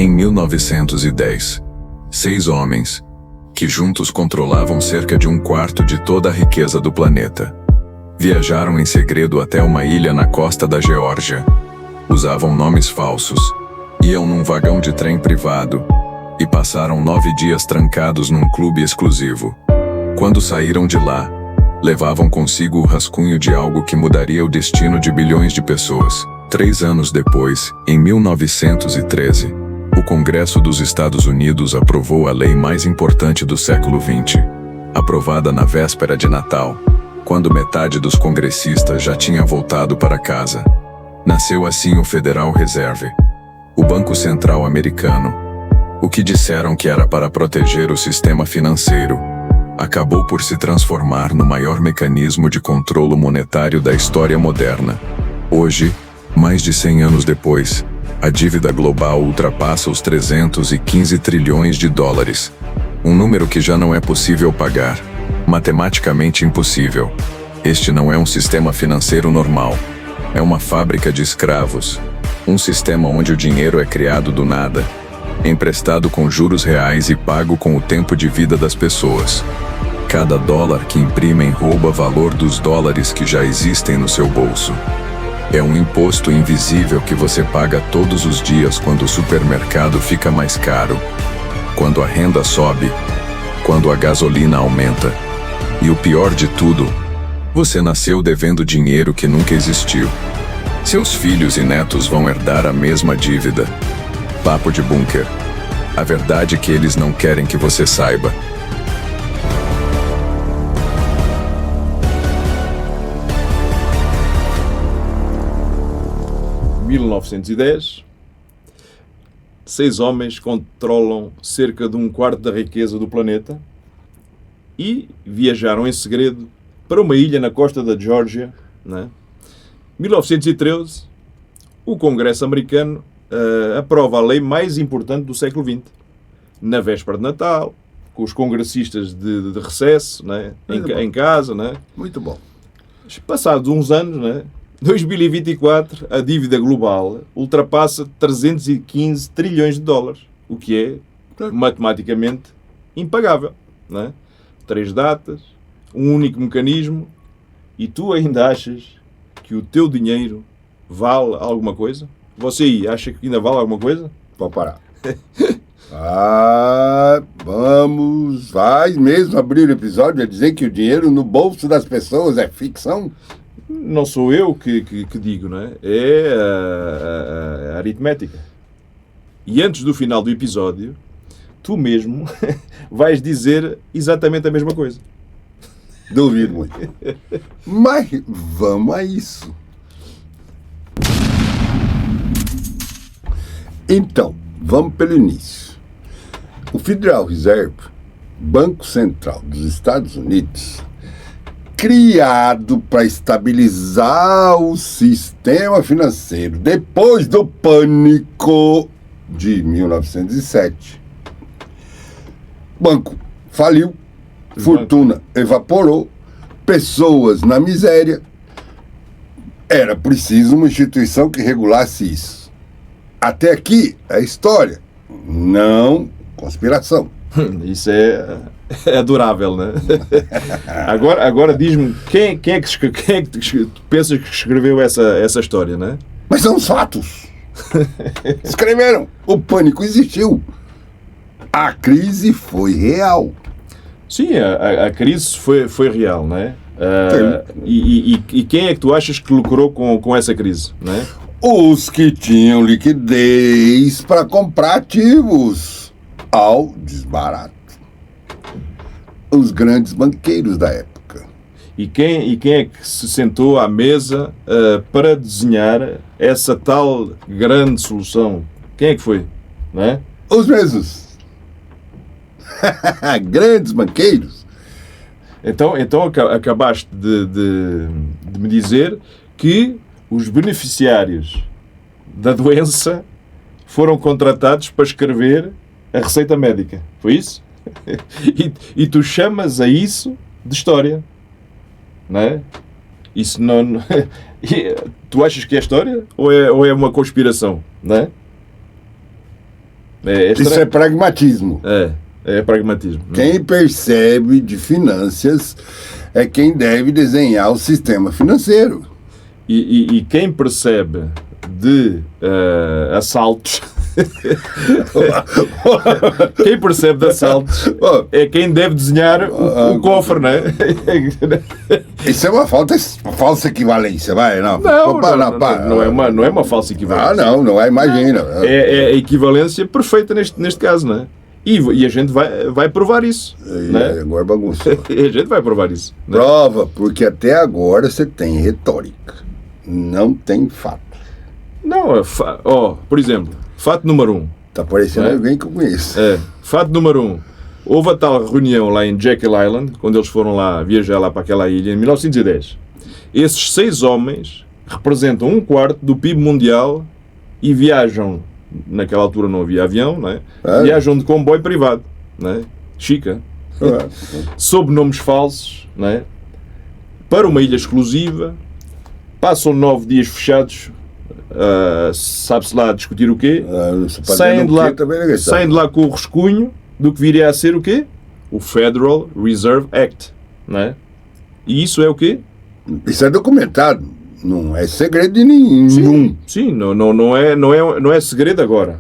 Em 1910, 6 homens, que juntos controlavam cerca de 1/4 de toda a riqueza do planeta, viajaram em segredo até uma ilha na costa da Geórgia. Usavam nomes falsos, iam num vagão de trem privado e passaram 9 dias trancados num clube exclusivo. Quando saíram de lá, levavam consigo o rascunho de algo que mudaria o destino de bilhões de pessoas. 3 anos depois, em 1913, o Congresso dos Estados Unidos aprovou a lei mais importante do século XX, aprovada na véspera de Natal, quando metade dos congressistas já tinha voltado para casa. Nasceu assim o Federal Reserve, o Banco Central Americano. O que disseram que era para proteger o sistema financeiro, acabou por se transformar no maior mecanismo de controle monetário da história moderna. Hoje, mais de 100 anos depois, a dívida global ultrapassa os 315 trilhões de dólares. Um número que já não é possível pagar, matematicamente impossível. Este não é um sistema financeiro normal. É uma fábrica de escravos. Um sistema onde o dinheiro é criado do nada, emprestado com juros reais e pago com o tempo de vida das pessoas. Cada dólar que imprimem rouba valor dos dólares que já existem no seu bolso. É um imposto invisível que você paga todos os dias quando o supermercado fica mais caro, quando a renda sobe, quando a gasolina aumenta. E o pior de tudo, você nasceu devendo dinheiro que nunca existiu. Seus filhos e netos vão herdar a mesma dívida. Papo de bunker. A verdade é que eles não querem que você saiba. Em 1910, 6 homens controlam cerca de 1/4 da riqueza do planeta e viajaram em segredo para uma ilha na costa da Geórgia. Em 1913, o Congresso americano aprova a lei mais importante do século XX. Na véspera de Natal, com os congressistas de recesso, em casa. Muito bom. Passados uns anos, 2024, a dívida global ultrapassa 315 trilhões de dólares, o que é matematicamente impagável. 3 datas, um único mecanismo, e tu ainda achas que o teu dinheiro vale alguma coisa? Você aí acha que ainda vale alguma coisa? Pode parar. Vai mesmo abrir o episódio a dizer que o dinheiro no bolso das pessoas é ficção? Não sou eu que digo, É a aritmética. E antes do final do episódio, tu mesmo vais dizer exatamente a mesma coisa. Duvido muito. Mas vamos a isso. Então, vamos pelo início. O Federal Reserve, Banco Central dos Estados Unidos, criado para estabilizar o sistema financeiro depois do pânico de 1907. Banco faliu, fortuna evaporou, pessoas na miséria. Era preciso uma instituição que regulasse isso. Até aqui é história, não conspiração. Isso é adorável, Agora diz-me, quem é que tu pensas que escreveu essa história, Mas são os fatos. Escreveram. O pânico existiu. A crise foi real. Sim, a crise foi real, E quem é que tu achas que lucrou com essa crise, Os que tinham liquidez para comprar ativos ao desbarato. Os grandes banqueiros da época. E quem é que se sentou à mesa para desenhar essa tal grande solução? Quem é que foi? Os mesmos. Grandes banqueiros. Então acabaste de me dizer que os beneficiários da doença foram contratados para escrever a receita médica. Foi isso? E tu chamas a isso de história. Isso não... Tu achas que é história? Ou é uma conspiração? Isso é pragmatismo. É pragmatismo. Quem percebe de finanças é quem deve desenhar o sistema financeiro. E quem percebe de assaltos quem percebe de assaltos é quem deve desenhar o cofre, não é? Isso é uma falsa equivalência, vai? Não é uma falsa equivalência. Não é, imagina. É a equivalência perfeita neste caso, não é? E a gente vai provar isso. Né? Agora bagunçou. A gente vai provar isso. Né? Prova, porque até agora você tem retórica. Não tem fato. Não, por exemplo, fato número 1. Tá parecendo alguém que eu conheço. Fato número 1. Houve a tal reunião lá em Jekyll Island, quando eles foram lá viajar lá para aquela ilha, em 1910. Esses 6 homens representam 1/4 do PIB mundial e viajam, naquela altura não havia avião, não é? Viajam de comboio privado, não é? Chica. Sob nomes falsos, não é? Para uma ilha exclusiva, passam 9 dias fechados, sabe-se lá discutir o quê, saem de lá com o rascunho do que viria a ser o quê? O Federal Reserve Act, não é? E isso é o quê? Isso é documentado, não é segredo de nenhum. Sim, não é segredo agora.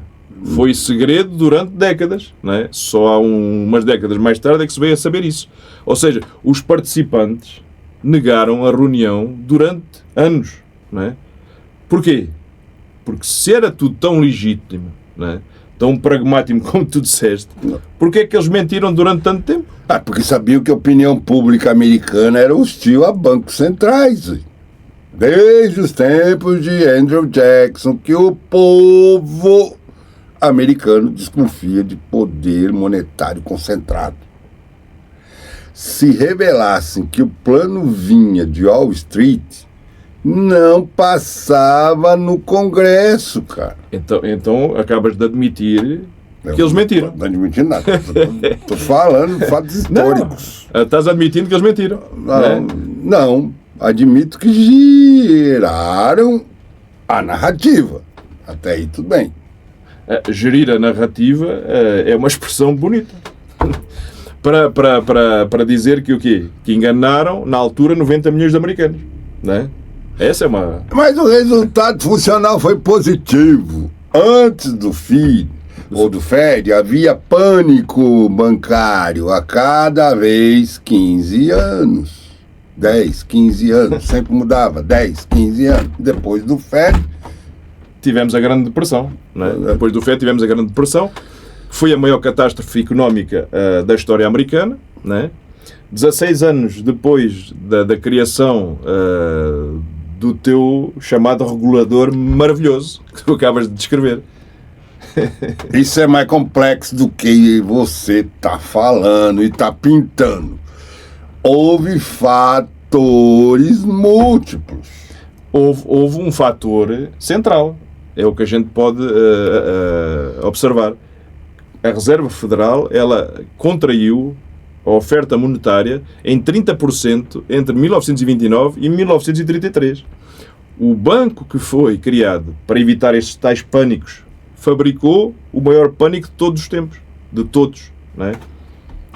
Foi segredo durante décadas, não é? Só há umas décadas mais tarde é que se veio a saber isso. Ou seja, os participantes negaram a reunião durante anos, não é? Porquê? Porque se era tudo tão legítimo, não é? Tão pragmático como tu disseste, porquê é que eles mentiram durante tanto tempo? Porque sabiam que a opinião pública americana era hostil a bancos centrais. Desde os tempos de Andrew Jackson, que o povo americano desconfia de poder monetário concentrado. Se revelassem que o plano vinha de Wall Street, não passava no Congresso, cara. Então acabas de admitir que eles mentiram. Não admiti nada. Estou falando fatos históricos. Não, estás admitindo que eles mentiram. Não. Admito que giraram a narrativa. Até aí tudo bem. Gerir a narrativa é uma expressão bonita. para dizer que o quê? Que enganaram, na altura, 90 milhões de americanos. Não é? Essa é uma... Mas o resultado funcional foi positivo. Antes do FED, havia pânico bancário a cada vez 15 anos. 10, 15 anos. Sempre mudava. 10, 15 anos. Depois do FED... tivemos a Grande Depressão. Não é? Depois do FED tivemos a Grande Depressão, que foi a maior catástrofe económica da história americana. Não é? 16 anos depois da criação do teu chamado regulador maravilhoso, que tu acabas de descrever. Isso é mais complexo do que você está falando e está pintando. Houve fatores múltiplos. Houve um fator central. É o que a gente pode observar. A Reserva Federal, ela contraiu a oferta monetária em 30% entre 1929 e 1933. O banco que foi criado para evitar estes tais pânicos fabricou o maior pânico de todos os tempos. De todos. Não é?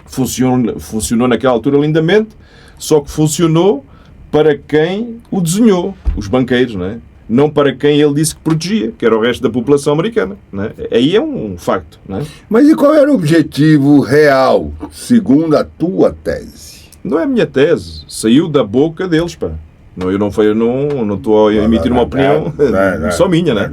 Funcionou naquela altura lindamente, só que funcionou para quem o desenhou, os banqueiros, não é? Não para quem ele disse que protegia, que era o resto da população americana. Não é? Aí é um facto. Não é? Mas e qual era o objetivo real, segundo a tua tese? Não é a minha tese. Saiu da boca deles, pá. Eu não estou a emitir uma opinião só minha, né?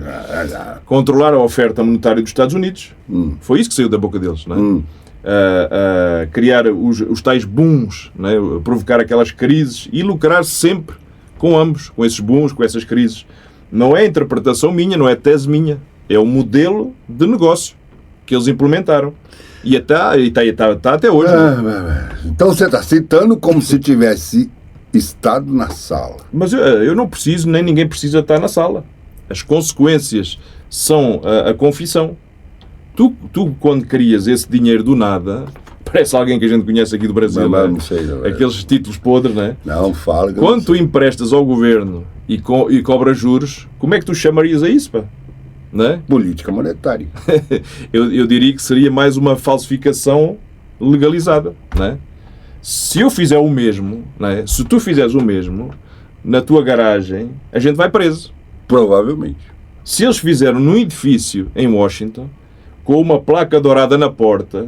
Controlar a oferta monetária dos Estados Unidos. Foi isso que saiu da boca deles, não é? Criar os tais booms, não é? Provocar aquelas crises e lucrar sempre com ambos, com esses booms, com essas crises. Não é interpretação minha, não é tese minha. É o modelo de negócio que eles implementaram. E está até hoje. Então você está citando como se tivesse estado na sala. Mas eu não preciso, nem ninguém precisa estar na sala. As consequências são a confissão. Tu, quando crias esse dinheiro do nada, parece alguém que a gente conhece aqui do Brasil, não sei, aqueles títulos podres, não é? Não, fala. Quando tu emprestas ao governo e cobras juros, como é que tu chamarias a isso, pá? não é? Política monetária. Eu diria que seria mais uma falsificação legalizada, não é? Se eu fizer o mesmo, não é? Se tu fizeres o mesmo, na tua garagem, a gente vai preso. Provavelmente. Se eles fizeram num edifício em Washington, com uma placa dourada na porta,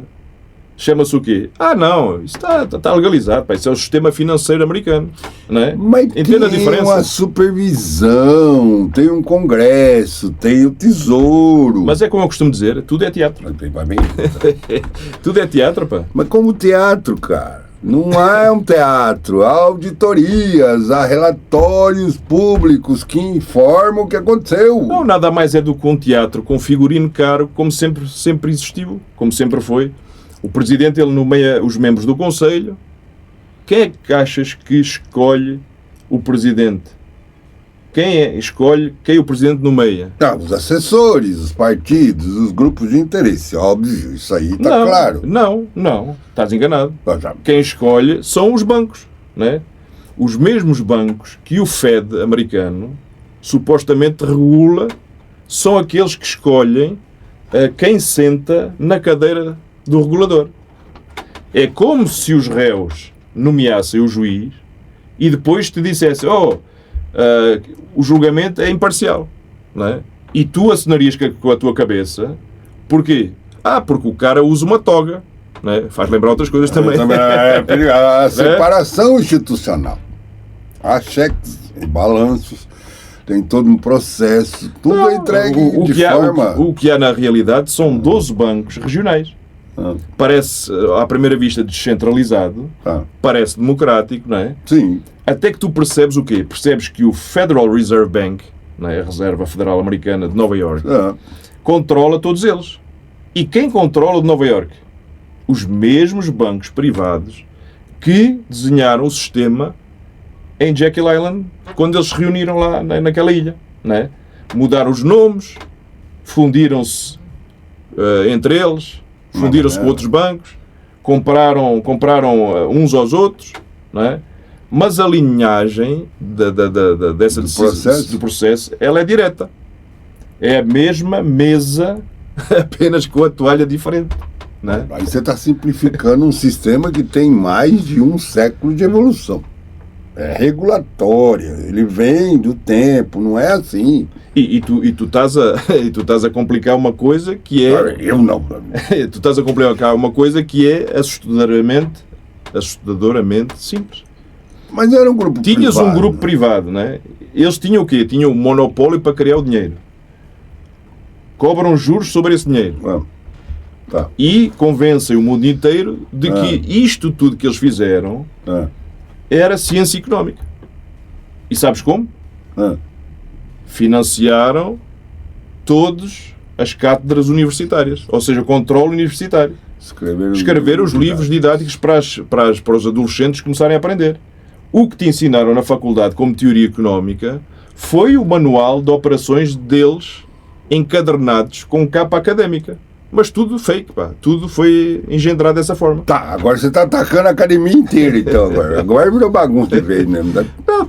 chama-se o quê? Ah, não, isso está legalizado, pá, isso é o sistema financeiro americano, não é? Mas Entenda a tem diferença. uma supervisão, tem um congresso, tem o tesouro. Mas é como eu costumo dizer, tudo é teatro. Tudo é teatro, pá. Mas como teatro, cara? Não é um teatro. Há auditorias, há relatórios públicos que informam o que aconteceu. Não, nada mais é do que um teatro com figurino caro, como sempre existiu, como sempre foi. O presidente, ele nomeia os membros do Conselho. Quem é que achas que escolhe o presidente? Escolhe quem o presidente nomeia? Os assessores, os partidos, os grupos de interesse, óbvio, isso aí está claro. Não, estás enganado. Já. Quem escolhe são os bancos, né? Os mesmos bancos que o Fed americano supostamente regula são aqueles que escolhem quem senta na cadeira do regulador. É como se os réus nomeassem o juiz e depois te dissessem o julgamento é imparcial, não é? E tu assinarias com a tua cabeça. Porquê? Porque o cara usa uma toga, não é? Faz lembrar outras coisas também. A separação institucional. Há cheques e balanços, tem todo um processo, tudo é entregue forma... O que há na realidade são 12 bancos regionais. Parece, à primeira vista, descentralizado, parece democrático, não é? Sim. Até que tu percebes o quê? Percebes que o Federal Reserve Bank, não é? A Reserva Federal Americana de Nova Iorque, controla todos eles. E quem controla de Nova Iorque? Os mesmos bancos privados que desenharam o sistema em Jekyll Island, quando eles se reuniram lá naquela ilha, não é? Mudaram os nomes, fundiram-se entre eles, fundiram-se com outros bancos, compraram uns aos outros, não é? Mas a linhagem do processo, ela é direta. É a mesma mesa, apenas com a toalha diferente, não é? Aí você está simplificando um sistema que tem mais de um século de evolução. É regulatória, ele vem do tempo, não é assim. E tu estás a complicar uma coisa que é... Eu não. Tu estás a complicar uma coisa que é assustadoramente simples. Mas era um grupo privado. Tinhas um grupo privado, não é? Eles tinham o quê? Tinham um monopólio para criar o dinheiro. Cobram juros sobre esse dinheiro. E convencem o mundo inteiro de que isto tudo que eles fizeram era ciência económica. E sabes como? Financiaram todas as cátedras universitárias, ou seja, o controle universitário. Escreveram os livros didáticos para os adolescentes começarem a aprender. O que te ensinaram na faculdade como teoria económica foi o manual de operações deles encadernados com capa académica. Mas tudo fake, pá. Tudo foi engendrado dessa forma. Agora você está atacando a academia inteira, então. Agora virou bagunça de vez mesmo. Não,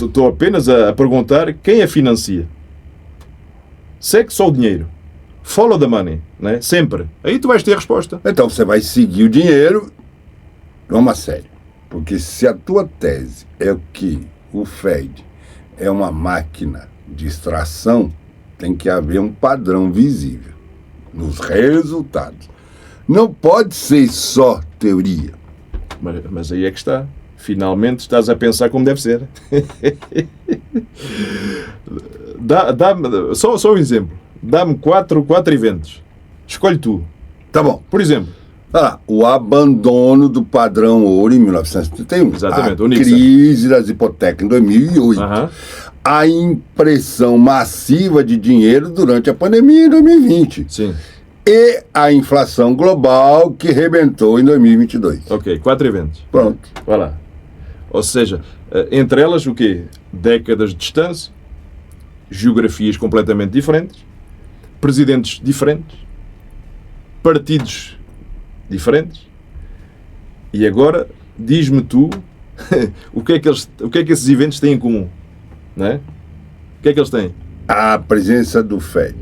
estou apenas a perguntar quem a financia. Segue só o dinheiro. Follow the money, né? Sempre. Aí tu vais ter a resposta. Então você vai seguir o dinheiro. Vamos a sério. Porque se a tua tese é que o Fed é uma máquina de extração, tem que haver um padrão visível nos resultados. Não pode ser só teoria. Mas aí é que está. Finalmente estás a pensar como deve ser. Só um exemplo. Dá-me quatro eventos. Escolhe tu. Tá bom. Por exemplo. O abandono do padrão ouro em 1971. Exatamente. A crise das hipotecas em 2008. A impressão massiva de dinheiro durante a pandemia em 2020. Sim. E a inflação global que rebentou em 2022. Ok, 4 eventos. Pronto. Vai lá. Ou seja, entre elas o quê? Décadas de distância, geografias completamente diferentes, presidentes diferentes, partidos diferentes. E agora, diz-me tu, o que é que esses eventos têm em comum? Não é? O que é que eles têm? a presença do Fed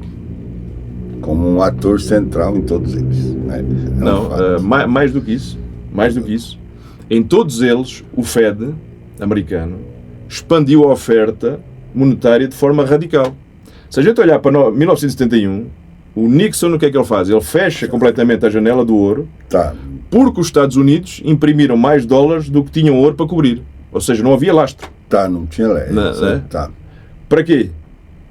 como um ator central em todos eles. Né? Não, mais do que isso. Mais do que isso. Em todos eles, o Fed americano expandiu a oferta monetária de forma radical. Se a gente olhar para 1971, o Nixon, o que é que ele faz? Ele fecha completamente a janela do ouro, Tá. porque os Estados Unidos imprimiram mais dólares do que tinham ouro para cobrir. Ou seja, não havia lastro. Tá, não tinha lei. Né? Tá. Para quê?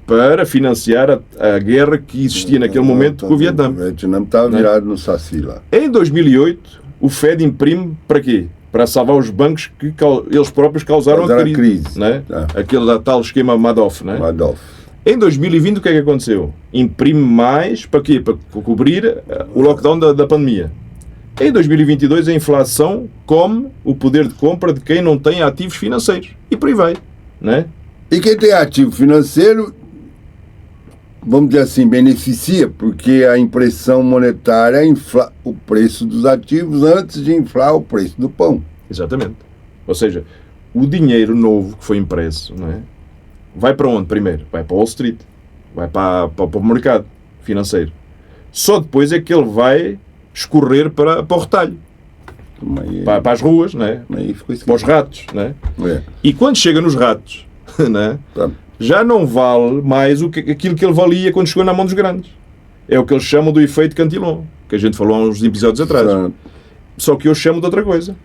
Para financiar a guerra que existia naquele momento com o Vietnã. O Vietnã estava virado no Saci lá. Em 2008, o Fed imprime para quê? Para salvar os bancos que eles próprios causaram a crise. Né? Tá. Aquele tal esquema Madoff. Né? Madoff. Em 2020, o que é que aconteceu? Imprime mais para quê? Para cobrir o lockdown da pandemia. Em 2022, a inflação come o poder de compra de quem não tem ativos financeiros. E por aí vai. Né? E quem tem ativo financeiro, vamos dizer assim, beneficia, porque a impressão monetária infla o preço dos ativos antes de inflar o preço do pão. Exatamente. Ou seja, o dinheiro novo que foi impresso, não é? Vai para onde primeiro? Vai para Wall Street. Vai para o mercado financeiro. Só depois é que ele vai escorrer para o retalho. Para as ruas, não é? Para os ratos. Não é? E quando chega nos ratos, não é? Tá. Já não vale mais aquilo que ele valia quando chegou na mão dos grandes. É o que eles chamam do efeito Cantillon, que a gente falou há uns episódios atrás. Só que eu chamo de outra coisa.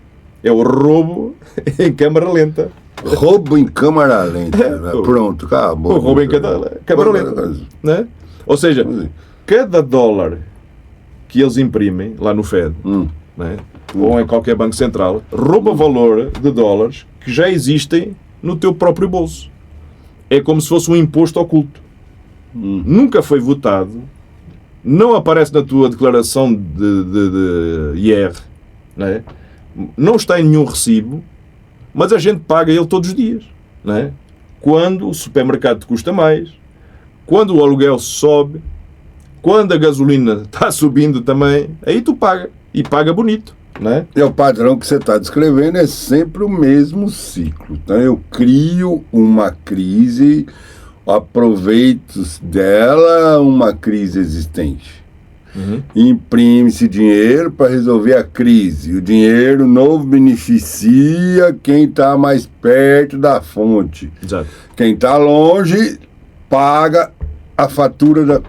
É o roubo em câmara lenta. Roubo em câmara lenta. Pronto, acabou. O roubo em câmara lenta. Né? Ou seja, cada dólar que eles imprimem lá no Fed, né? Ou em qualquer banco central, rouba valor de dólares que já existem no teu próprio bolso. É como se fosse um imposto oculto. Nunca foi votado, não aparece na tua declaração de IR, né? Não está em nenhum recibo, mas a gente paga ele todos os dias. Né? Quando o supermercado te custa mais, quando o aluguel sobe, quando a gasolina está subindo também, aí tu paga. E paga bonito. Né? E o padrão que você está descrevendo é sempre o mesmo ciclo. Então eu crio uma crise, aproveito dela uma crise existente. Imprime-se dinheiro para resolver a crise. O dinheiro novo beneficia quem está mais perto da fonte. Exato. Quem está longe paga a fatura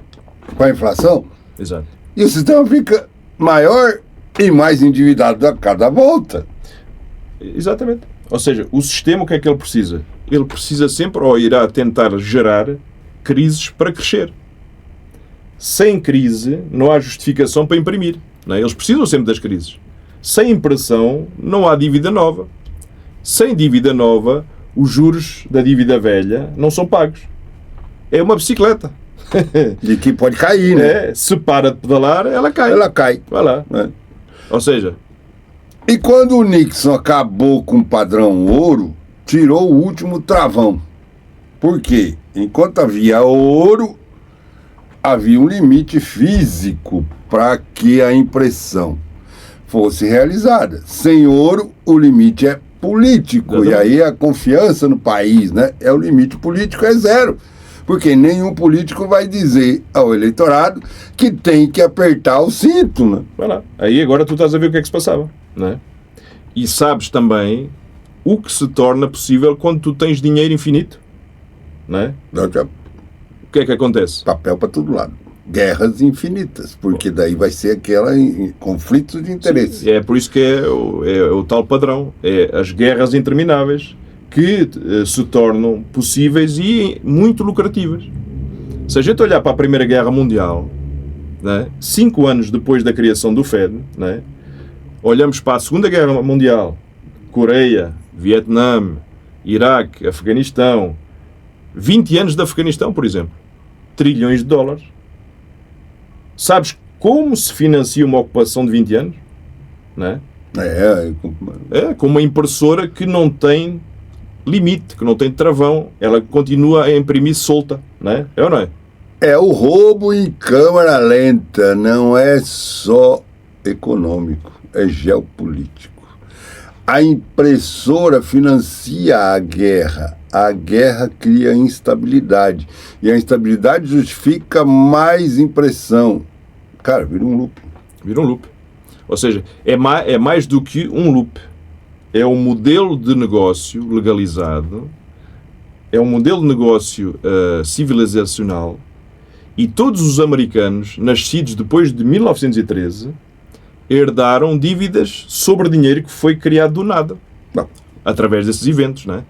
com a inflação. Exato. E o sistema fica maior e mais endividado a cada volta. Exatamente. Ou seja, o sistema, o que é que ele precisa? Ele precisa sempre, ou irá tentar gerar crises para crescer. Sem crise, não há justificação para imprimir. Não é? Eles precisam sempre das crises. Sem impressão, não há dívida nova. Sem dívida nova, os juros da dívida velha não são pagos. É uma bicicleta. De que pode cair, né? Se para de pedalar, ela cai. Ela cai. Vai lá. Ou seja... E quando o Nixon acabou com o padrão ouro, tirou o último travão. Por quê? Enquanto havia ouro, havia um limite físico para que a impressão fosse realizada. Sem ouro, o limite é político. E aí a confiança no país, né? O limite político é zero. Porque nenhum político vai dizer ao eleitorado que tem que apertar o cinto, né? Vai lá. Aí agora tu estás a ver o que é que se passava, não é? E sabes também o que se torna possível quando tu tens dinheiro infinito, não é? O que é que acontece? Papel para todo lado. Guerras infinitas, porque daí vai ser conflitos de interesse. Sim, é por isso que é o tal padrão. É as guerras intermináveis que se tornam possíveis e muito lucrativas. Se a gente olhar para a Primeira Guerra Mundial, né, 5 anos depois da criação do Fed, né, olhamos para a Segunda Guerra Mundial, Coreia, Vietnã, Iraque, Afeganistão, 20 anos de Afeganistão, por exemplo, trilhões de dólares. Sabes como se financia uma ocupação de 20 anos? Não é? Com uma impressora que não tem limite, que não tem travão, ela continua a imprimir solta, não é? É ou não é? É o roubo em câmara lenta, não é só econômico, é geopolítico. A impressora financia a guerra, a guerra cria instabilidade. E a instabilidade justifica mais impressão. Cara, vira um loop. Vira um loop. Ou seja, é mais do que um loop. É um modelo de negócio legalizado, é um modelo de negócio civilizacional, e todos os americanos, nascidos depois de 1913, herdaram dívidas sobre dinheiro que foi criado do nada, através desses eventos, não é?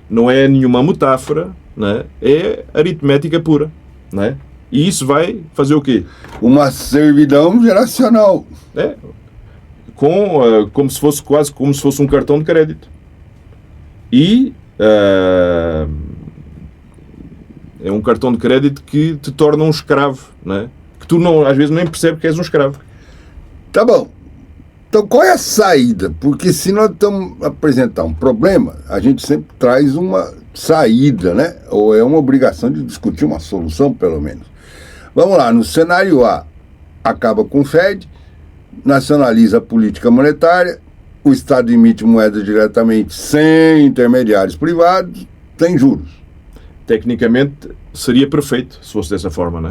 Não é nenhuma metáfora, não é? É aritmética pura, não é? E isso vai fazer o quê? Uma servidão geracional. É, como se fosse quase como se fosse um cartão de crédito. E é um cartão de crédito que te torna um escravo, não é? Que tu não, às vezes nem percebes que és um escravo. Tá bom. Então qual é a saída? Porque se nós estamos a apresentar um problema, a gente sempre traz uma saída, né? Ou é uma obrigação de discutir uma solução, pelo menos. Vamos lá, no cenário A, acaba com o Fed, nacionaliza a política monetária, o Estado emite moeda diretamente sem intermediários privados, tem juros. Tecnicamente seria perfeito se fosse dessa forma, não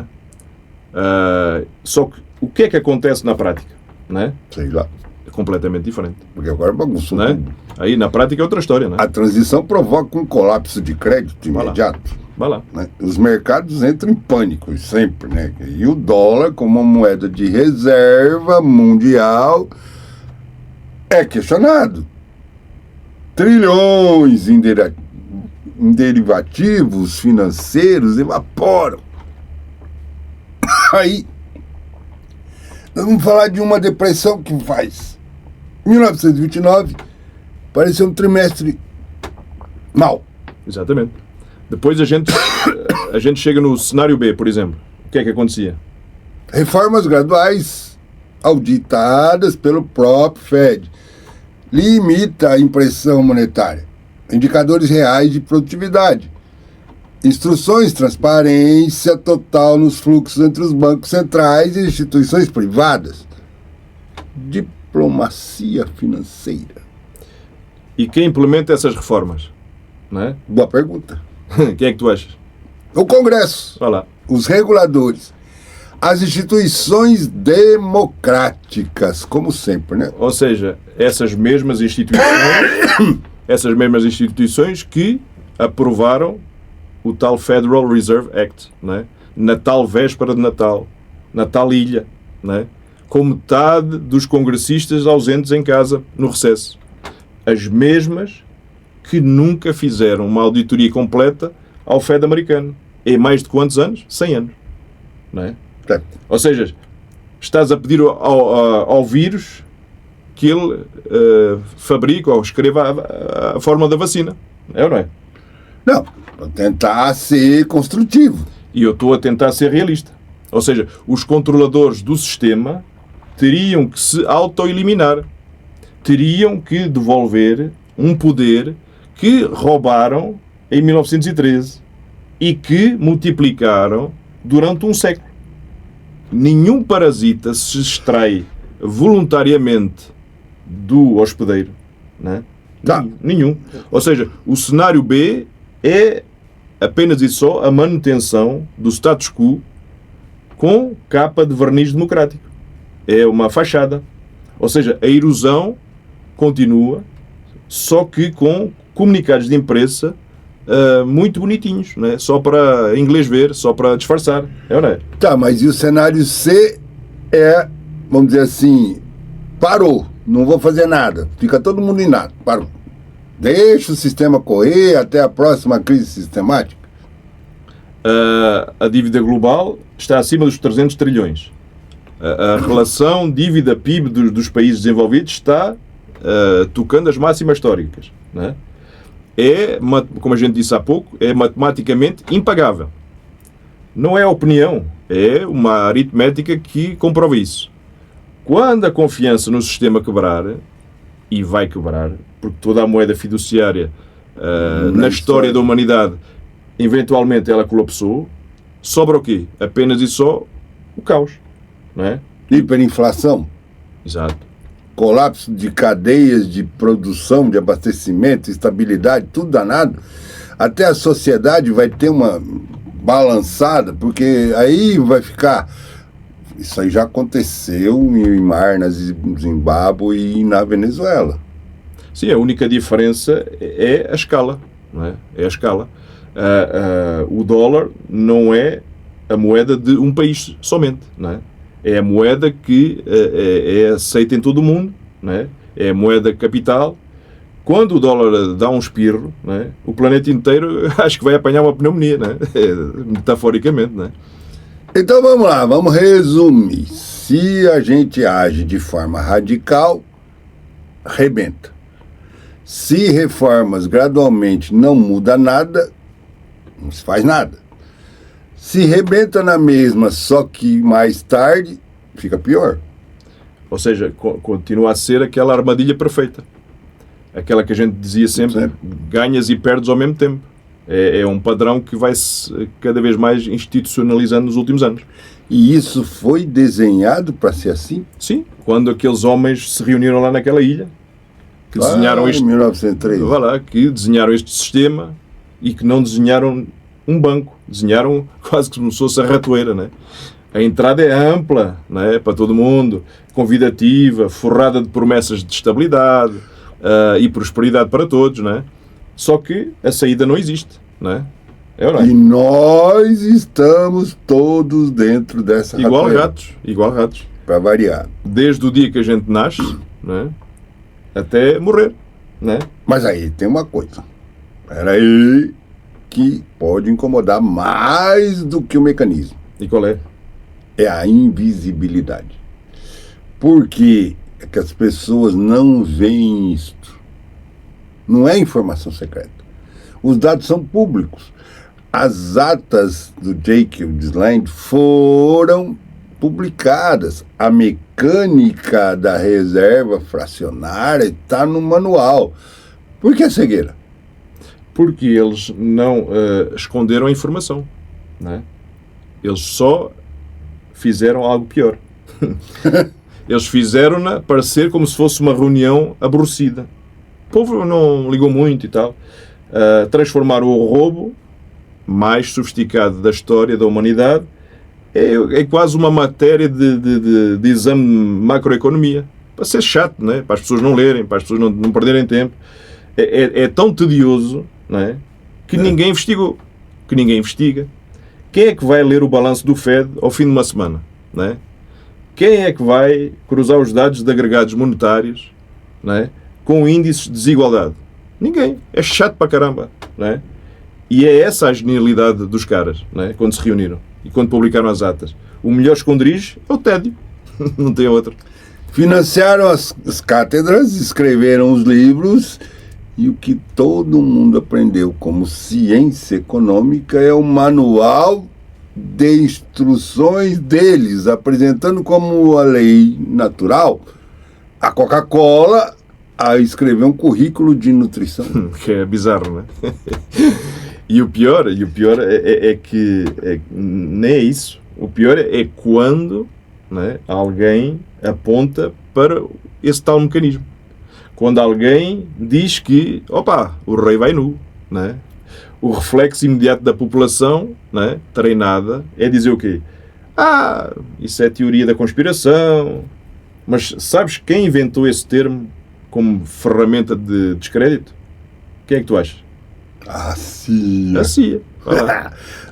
é? Só que o que é que acontece na prática? Não é? Sei lá. É completamente diferente. Porque agora bagunçou Não é? tudo. Aí na prática é outra história, não é? A transição provoca um colapso de crédito imediato. Vai lá. Né? Os mercados entram em pânico, sempre, né? E o dólar, como uma moeda de reserva mundial, é questionado. Trilhões em derivativos financeiros evaporam. Aí, nós vamos falar de uma depressão que faz 1929 parecer um trimestre mau. Exatamente. Depois a gente chega no cenário B, por exemplo. O que é que acontecia? Reformas graduais auditadas pelo próprio Fed. Limita a impressão monetária. Indicadores reais de produtividade. Instruções, transparência total nos fluxos entre os bancos centrais e instituições privadas. Diplomacia financeira. E quem implementa essas reformas? Não é? Boa pergunta. Quem é que tu achas? O Congresso, Olha lá. os reguladores, as instituições democráticas, como sempre, né? Ou seja, essas mesmas instituições que aprovaram o tal Federal Reserve Act, não é? Na tal véspera de Natal, na tal ilha, não é? Com metade dos congressistas ausentes em casa no recesso. As mesmas que nunca fizeram uma auditoria completa ao Fed americano. Em mais de quantos anos? 100 anos. Não é? É. Ou seja, estás a pedir ao vírus que ele fabrique ou escreva a fórmula da vacina. É ou não é? Não, vou tentar ser construtivo. E eu estou a tentar ser realista. Ou seja, os controladores do sistema teriam que se auto-eliminar. Teriam que devolver um poder que roubaram em 1913 e que multiplicaram durante um século. Nenhum parasita se extrai voluntariamente do hospedeiro. Não é? Tá. Nenhum. Ou seja, o cenário B é apenas e só a manutenção do status quo com capa de verniz democrático. É uma fachada. Ou seja, a erosão continua, só que com comunicados de imprensa muito bonitinhos, não é? Só para inglês ver, só para disfarçar. É ou não é? Tá, mas e o cenário C é, vamos dizer assim, parou, não vou fazer nada, fica todo mundo em nada, parou. Deixa o sistema correr até a próxima crise sistemática. A dívida global está acima dos 300 trilhões. A relação dívida-PIB dos países desenvolvidos está tocando as máximas históricas. Não é? Como a gente disse há pouco, é matematicamente impagável. Não é opinião, é uma aritmética que comprova isso. Quando a confiança no sistema quebrar, e vai quebrar, porque toda a moeda fiduciária na história da humanidade, eventualmente ela colapsou, sobra o quê? Apenas e só o caos. Não é? Hiperinflação, Exato. colapso de cadeias de produção, de abastecimento, instabilidade, tudo danado. Até a sociedade vai ter uma balançada, porque aí vai ficar... Isso aí já aconteceu em mar, na Zimbábue e na Venezuela. Sim, a única diferença é a escala, não é? É a escala. O dólar não é a moeda de um país somente, não é? É a moeda que é aceita em todo o mundo, não é? É a moeda capital. Quando o dólar dá um espirro, não é? O planeta inteiro acho que vai apanhar uma pneumonia, não é? Metaforicamente, não é? Então vamos lá, vamos resumir. Se a gente age de forma radical, rebenta. Se reformas gradualmente não muda nada, não se faz nada. Se rebenta na mesma, só que mais tarde, fica pior. Ou seja, continua a ser aquela armadilha perfeita. Aquela que a gente dizia sempre, ganhas e perdes ao mesmo tempo. É um padrão que vai-se cada vez mais institucionalizando nos últimos anos. E isso foi desenhado para ser assim? Sim, quando aqueles homens se reuniram lá naquela ilha, que desenharam em 1903. Que desenharam este sistema e que não desenharam um banco, desenharam quase como se fosse a ratoeira, né? A entrada é ampla, né? Para todo mundo, convidativa, forrada de promessas de estabilidade e prosperidade para todos, né? Só que a saída não existe, não é? É ou não é? E nós estamos todos dentro dessa ratoeira. Igual ratos. Para variar. Desde o dia que a gente nasce, não é? Até morrer, né? Mas aí tem uma coisa. Espera aí, que pode incomodar mais do que o mecanismo. E qual é? É a invisibilidade. Por que é que as pessoas não veem isto? Não é informação secreta. Os dados são públicos. As atas do Jacobs Land foram publicadas. A mecânica da reserva fracionária está no manual. Por que a cegueira? Porque eles não esconderam a informação, não é? Eles só fizeram algo pior. Eles fizeram-na parecer como se fosse uma reunião aborrecida. O povo não ligou muito e tal. Transformaram o roubo mais sofisticado da história da humanidade. É quase uma matéria de exame de macroeconomia. Para ser chato, não é? Para as pessoas não lerem, para as pessoas não perderem tempo. É tão tedioso, não é? Que ninguém investigou. Que ninguém investiga. Quem é que vai ler o balanço do Fed ao fim de uma semana? Não é? Quem é que vai cruzar os dados de agregados monetários, não é? Com índices de desigualdade? Ninguém. É chato para caramba, não é? E é essa a genialidade dos caras, não é? Quando se reuniram e quando publicaram as atas. O melhor esconderijo é o tédio. Não tem outro. Financiaram as cátedras, escreveram os livros e o que todo mundo aprendeu como ciência econômica é o manual de instruções deles, apresentando como a lei natural a Coca-Cola a escrever um currículo de nutrição. Que é bizarro, não é? E o pior é que nem é isso. O pior é quando, não é, alguém aponta para esse tal mecanismo. Quando alguém diz que, o rei vai nu, não é? O reflexo imediato da população, não é, treinada, é dizer o quê? Isso é teoria da conspiração. Mas sabes quem inventou esse termo como ferramenta de descrédito? Quem é que tu achas? A CIA. A CIA.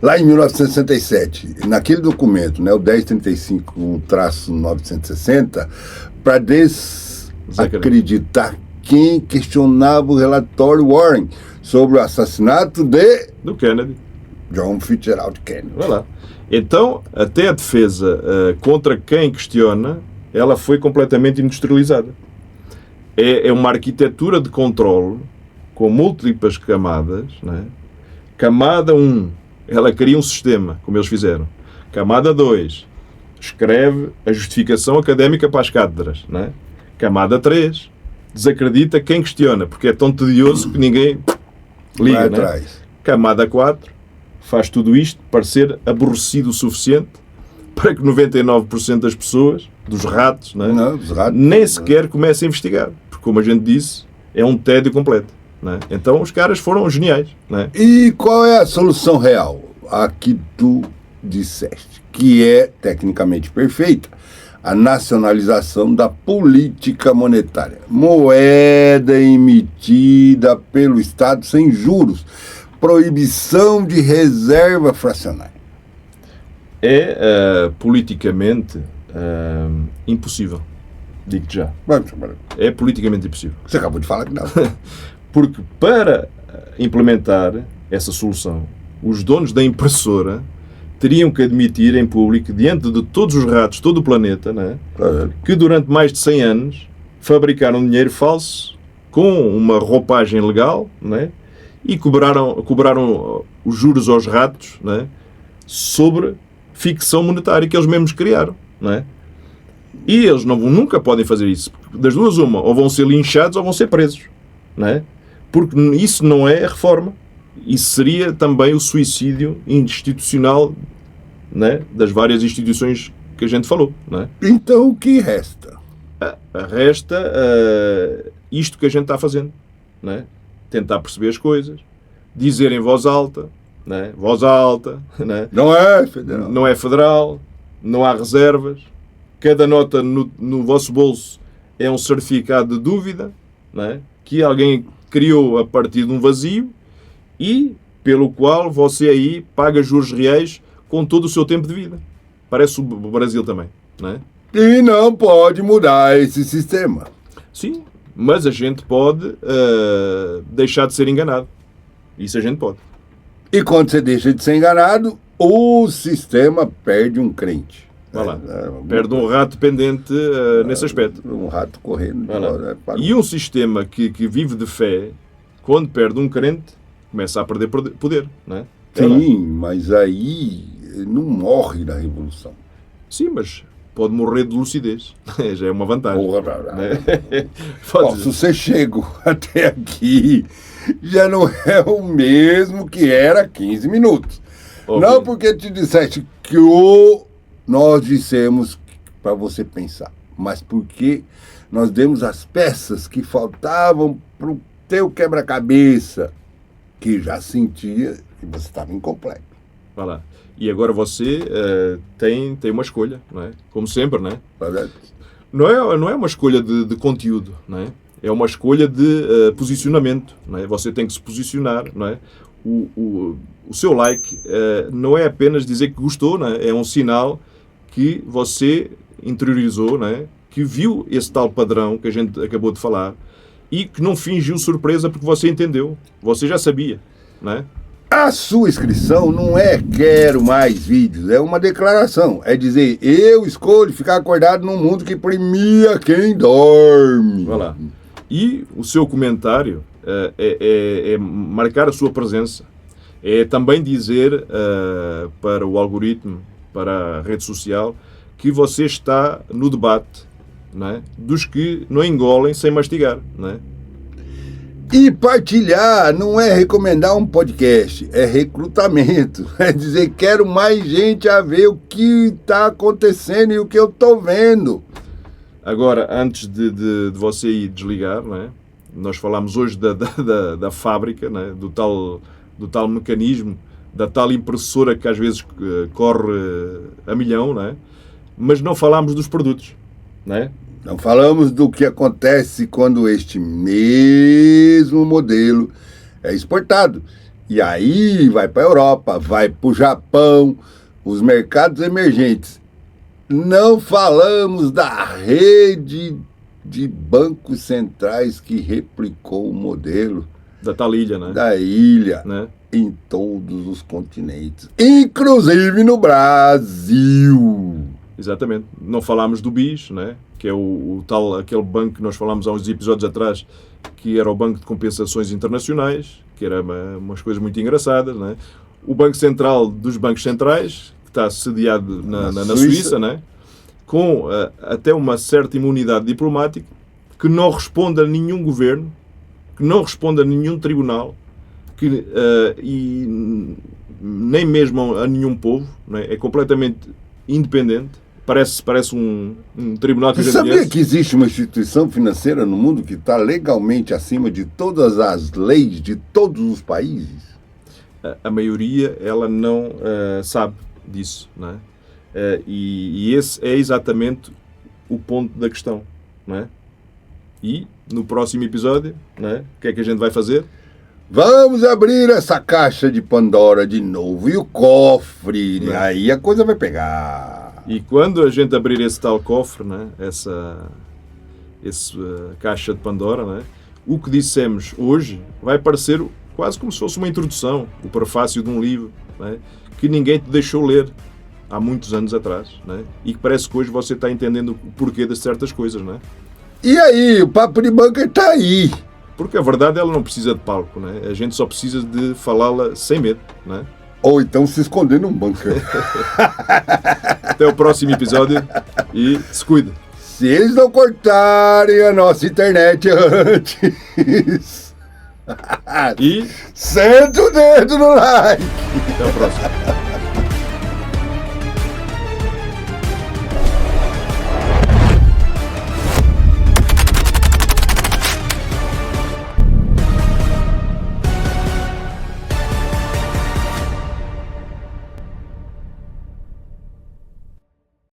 Lá em 1967, naquele documento, né, o 1035-960, para desacreditar quem questionava o relatório Warren sobre o assassinato do Kennedy. John Fitzgerald Kennedy. Vai lá. Então, até a defesa contra quem questiona, ela foi completamente industrializada. É uma arquitetura de controle com múltiplas camadas, não é? Camada 1, ela cria um sistema, como eles fizeram. Camada 2, escreve a justificação académica para as cátedras, não é? Camada 3, desacredita quem questiona, porque é tão tedioso que ninguém liga, não é? Camada 4, faz tudo isto parecer aborrecido o suficiente para que 99% das pessoas, dos ratos, não é? Não, dos ratos, nem sequer comecem a investigar. Porque, como a gente disse, é um tédio completo. Não é? Então os caras foram geniais. Não é? E qual é a solução real? A que tu disseste, que é tecnicamente perfeita. A nacionalização da política monetária. Moeda emitida pelo Estado sem juros. Proibição de reserva fracionária. É politicamente impossível. Digo-te já. É politicamente impossível. Você acabou de falar que não. Porque para implementar essa solução, os donos da impressora teriam que admitir em público, diante de todos os ratos, todo o planeta, né, que durante mais de 100 anos fabricaram dinheiro falso com uma roupagem legal, né, e cobraram os juros aos ratos, né, sobre ficção monetária que eles mesmos criaram. Né. E eles nunca podem fazer isso. Das duas, uma, ou vão ser linchados ou vão ser presos. Né. Porque isso não é reforma. Isso seria também o suicídio institucional, né, das várias instituições que a gente falou. Né? Então o que resta? Resta isto que a gente está fazendo. Né? Tentar perceber as coisas, dizer em voz alta, né? Voz alta, né? Não é federal. Não é federal, não há reservas, cada nota no vosso bolso é um certificado de dúvida, né? Que alguém criou a partir de um vazio e pelo qual você aí paga juros reais com todo o seu tempo de vida. Parece o Brasil também, não é? E não pode mudar esse sistema. Sim, mas a gente pode deixar de ser enganado. Isso a gente pode. E quando você deixa de ser enganado, o sistema perde um crente. Vai lá. Perde um rato pendente nesse aspecto. Um rato correndo. E um sistema que vive de fé, quando perde um crente, começa a perder poder, não é? Sim, mas aí não morre na revolução. Sim, mas pode morrer de lucidez. Já é uma vantagem. Né? Se você chegou até aqui, já não é o mesmo que era 15 minutos. Okay. Não porque te disseste que nós dissemos para você pensar, mas porque nós demos as peças que faltavam para o teu quebra-cabeça, que já sentia que você estava incompleto. Vai lá. E agora você tem uma escolha, não é? Como sempre, não é? Não é uma escolha de conteúdo, não é? É uma escolha de posicionamento, não é? Você tem que se posicionar, não é? O seu like não é apenas dizer que gostou, não é? É um sinal que você interiorizou, não é? Que viu esse tal padrão que a gente acabou de falar e que não fingiu surpresa porque você entendeu. Você já sabia, não é? A sua inscrição não é quero mais vídeos, é uma declaração. É dizer, eu escolho ficar acordado num mundo que premia quem dorme. Vai lá. E o seu comentário é marcar a sua presença. É também dizer para o algoritmo, para a rede social, que você está no debate, não é? Dos que não engolem sem mastigar. Não é? E partilhar não é recomendar um podcast, é recrutamento. É dizer, quero mais gente a ver o que está acontecendo e o que eu estou vendo. Agora, antes de você ir desligar, não é? Nós falámos hoje da fábrica, não é? do tal mecanismo, da tal impressora que às vezes corre a milhão, não é? Mas não falámos dos produtos. Não é? Não falamos do que acontece quando este mesmo modelo é exportado. E aí vai para a Europa, vai para o Japão, os mercados emergentes. Não falamos da rede de bancos centrais que replicou o modelo da tal ilha, né? Da ilha, né? Em todos os continentes, inclusive no Brasil. Exatamente. Não falámos do BIS, né? Que é aquele banco que nós falámos há uns episódios atrás, que era o Banco de Compensações Internacionais, que era umas coisas muito engraçadas, né? O Banco Central dos Bancos Centrais, que está sediado na Suíça, né? Com até uma certa imunidade diplomática, que não responde a nenhum governo, que não responde a nenhum tribunal, e nem mesmo a nenhum povo, né? É completamente independente Parece um tribunal que a Você gente sabia conhece. que existe uma instituição financeira no mundo que está legalmente acima de todas as leis de todos os países? A maioria, ela não sabe disso, não é? E esse é exatamente o ponto da questão, não é? E, no próximo episódio, não é? O que é que a gente vai fazer? Vamos abrir essa caixa de Pandora de novo e o cofre, Não. aí a coisa vai pegar. E quando a gente abrir esse tal cofre, né, essa caixa de Pandora, né, o que dissemos hoje vai parecer quase como se fosse uma introdução, o prefácio de um livro, né, que ninguém te deixou ler há muitos anos atrás, né, e que parece que hoje você está entendendo o porquê de certas coisas. Né? E aí, o Papo de Bunker tá aí. Porque a verdade ela não precisa de palco, né? A gente só precisa de falá-la sem medo. Né? Ou então se esconder num bunker. Até o próximo episódio e se cuida. Se eles não cortarem a nossa internet antes. E Senta o dedo no like. até o próximo.